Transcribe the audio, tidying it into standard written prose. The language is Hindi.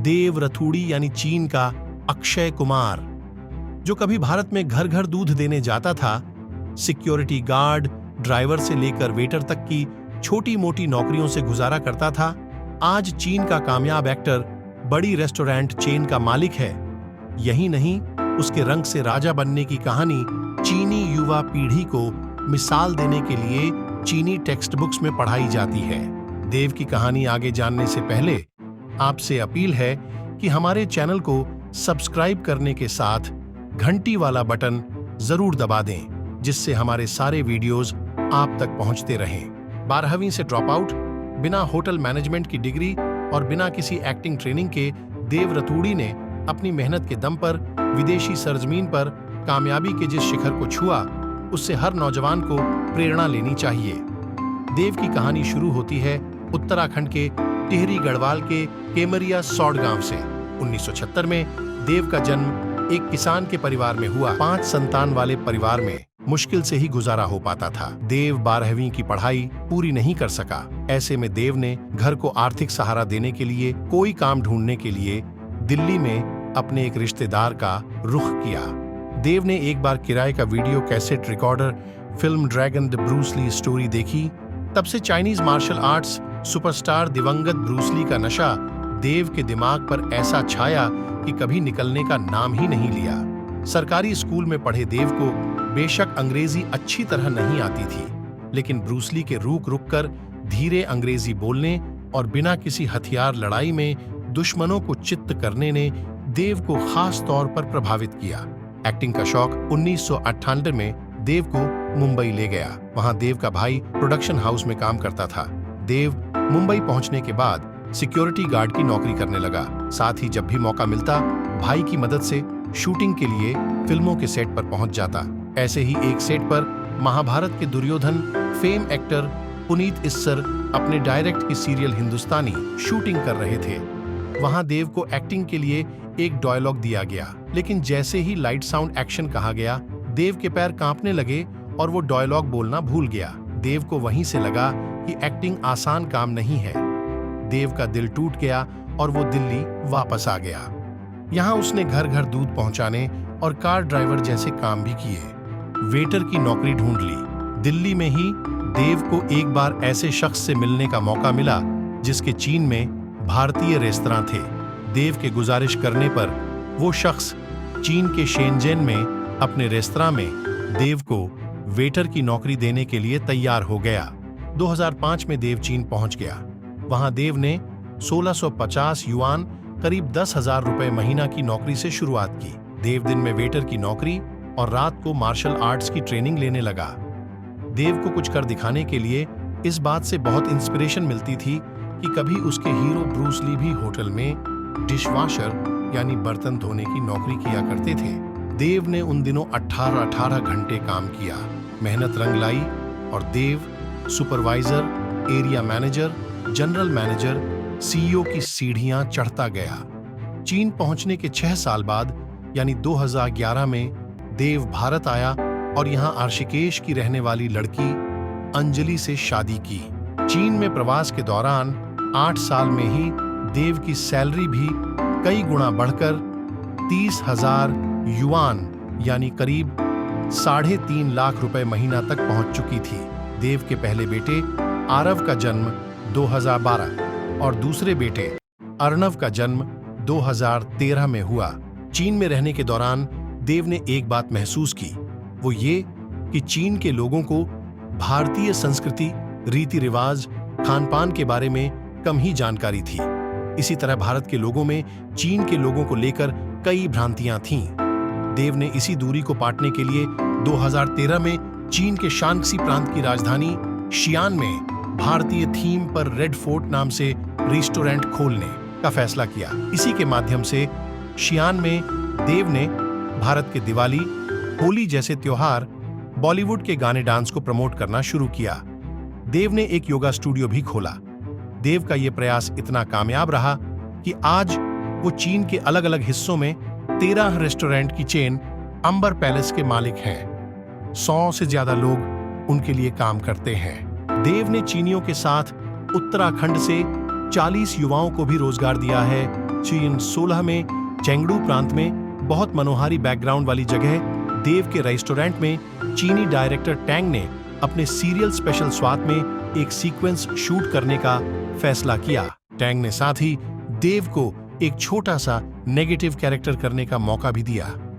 देव रथूड़ी यानी चीन का अक्षय कुमार, जो कभी भारत में घर घर दूध देने जाता था, सिक्योरिटी गार्ड, ड्राइवर से लेकर वेटर तक की छोटी मोटी नौकरियों से गुजारा करता था, आज चीन का कामयाब एक्टर, बड़ी रेस्टोरेंट चेन का मालिक है। यही नहीं, उसके रंग से राजा बनने की कहानी चीनी युवा पीढ़ी को मिसाल देने के लिए चीनी टेक्स्ट बुक्स में पढ़ाई जाती है। देव की कहानी आगे जानने से पहले आपसे अपील है कि हमारे चैनल को सब्सक्राइब करने के साथ घंटी वाला बटन जरूर दबा दें, जिससे हमारे सारे वीडियोस आप तक पहुंचते रहें। 12वीं से ड्रॉप आउट, बिना होटल मैनेजमेंट की डिग्री और बिना किसी एक्टिंग ट्रेनिंग के देव रतूड़ी ने अपनी मेहनत के दम पर विदेशी सरजमीन पर कामयाबी के जिस शिखर को छुआ, उससे हर नौजवान को प्रेरणा लेनी चाहिए। देव की कहानी शुरू होती है उत्तराखंड के टिहरी गढ़वाल के केमरिया सौड़ गांव से। 1976 में देव का जन्म एक किसान के परिवार में हुआ। 5 संतान वाले परिवार में मुश्किल से ही गुजारा हो पाता था। देव 12वीं की पढ़ाई पूरी नहीं कर सका। ऐसे में देव ने घर को आर्थिक सहारा देने के लिए कोई काम ढूंढने के लिए दिल्ली में अपने एक रिश्तेदार का रुख किया। देव ने एक बार किराए का video cassette recorder film dragon the Bruce Lee story देखी। तब से चाइनीज मार्शल आर्ट्स सुपरस्टार दिवंगत ब्रूस ली का नशा देव के दिमाग पर ऐसा छाया कि कभी निकलने का नाम ही नहीं लिया। सरकारी स्कूल में पढ़े देव को बेशक अंग्रेजी अच्छी तरह नहीं आती थी, लेकिन ब्रूस ली के रुक रुक कर धीरे अंग्रेजी बोलने और बिना किसी हथियार लड़ाई में दुश्मनों को चित्त करने ने देव को खास तौर पर प्रभावित किया। एक्टिंग का शौक 1998 में देव को मुंबई ले गया। वहां देव का भाई प्रोडक्शन हाउस में काम करता था। देव मुंबई पहुंचने के बाद सिक्योरिटी गार्ड की नौकरी करने लगा। साथ ही जब भी मौका मिलता, भाई की मदद से शूटिंग के लिए फिल्मों के सेट पर पहुंच जाता। ऐसे ही एक सेट पर महाभारत के दुर्योधन फेम एक्टर पुनीत इस्सर अपने डायरेक्ट की सीरियल हिंदुस्तानी शूटिंग कर रहे थे। वहां देव को एक्टिंग के लिए एक डायलॉग दिया गया, लेकिन जैसे ही लाइट साउंड एक्शन कहा गया, देव के पैर कांपने लगे और वो डायलॉग बोलना भूल गया। देव को वहीं से लगा कि एक्टिंग आसान काम नहीं है। देव का दिल टूट गया और वो दिल्ली वापस आ गया। यहाँ उसने घर घर दूध पहुंचाने और कार ड्राइवर जैसे काम भी किए। वेटर की नौकरी ढूंढ ली। दिल्ली में ही देव को एक बार ऐसे शख्स से मिलने का मौका मिला जिसके चीन में भारतीय रेस्तरां थे। देव के गुजारिश करने पर वो शख्स चीन के शेनजेन में अपने रेस्तरां में देव को वेटर की नौकरी देने के लिए तैयार हो गया। 2005 में देव चीन पहुंच गया। वहां देव ने 1650 युआन करीब 10,000 रुपए महीना की नौकरी से शुरुआत की। देव दिन में वेटर की नौकरी और रात को मार्शल आर्ट्स की ट्रेनिंग लेने लगा। देव को कुछ कर दिखाने के लिए इस बात से बहुत इंस्पिरेशन मिलती थी कि कभी उसके हीरो ब्रूस ली भी होटल में डिशवॉशर यानी बर्तन धोने की नौकरी किया करते थे। देव ने उन दिनों 18 घंटे काम किया। मेहनत रंग लाई और Dev supervisor, area manager, general manager, CEO की सीढ़ियां चढ़ता गया। चीन पहुंचने के 6 साल बाद यानी 2011 में देव भारत आया और यहां आर्शिकेश की रहने वाली लड़की अंजलि से शादी की। चीन में प्रवास के दौरान 8 साल में ही देव की सैलरी भी कई गुना बढ़कर 30,000 युआन यानी करीब 3.5 लाख रुपए महीना तक पहुंच चुकी थी। देव के पहले बेटे आरव का जन्म 2012 और दूसरे बेटे अर्णव का जन्म 2013 में हुआ। चीन में रहने के दौरान देव ने एक बात महसूस की, वो ये कि चीन के लोगों को भारतीय संस्कृति, रीति रिवाज, खान पान के बारे में कम ही जानकारी थी। इसी तरह भारत के लोगों में चीन के लोगों को लेकर कई भ्रांतियां थीं। देव ने इसी दूरी को पाटने के लिए 2013 में चीन के शांक्सी प्रांत की राजधानी शियान में भारतीय थीम पर रेड फोर्ट नाम से रेस्टोरेंट खोलने का फैसला किया। इसी के माध्यम से शियान में देव ने भारत के दिवाली, होली जैसे त्योहार, बॉलीवुड के गाने डांस को प्रमोट करना शुरू किया। देव ने एक योगा स्टूडियो भी खोला। देव का यह प्रयास इतना कामयाब रहा कि आज वो चीन के अलग अलग हिस्सों में 13 रेस्टोरेंट की चेन अंबर पैलेस के मालिक हैं। 100 से ज्यादा लोग उनके लिए काम करते हैं। देव ने चीनियों के साथ उत्तराखंड से 40 युवाओं को भी रोजगार दिया है चीन 16 में चेंगडू प्रांत में बहुत मनोहारी बैकग्राउंड वाली जगह देव के रेस्टोरेंट में चीनी डायरेक्टर टैंग ने अपने सीरियल स्पेशल स्वाद में एक सीक्वेंस शूट करने का फैसला किया। टैंग ने साथ ही देव को एक छोटा सा नेगेटिव कैरेक्टर करने का मौका भी दिया।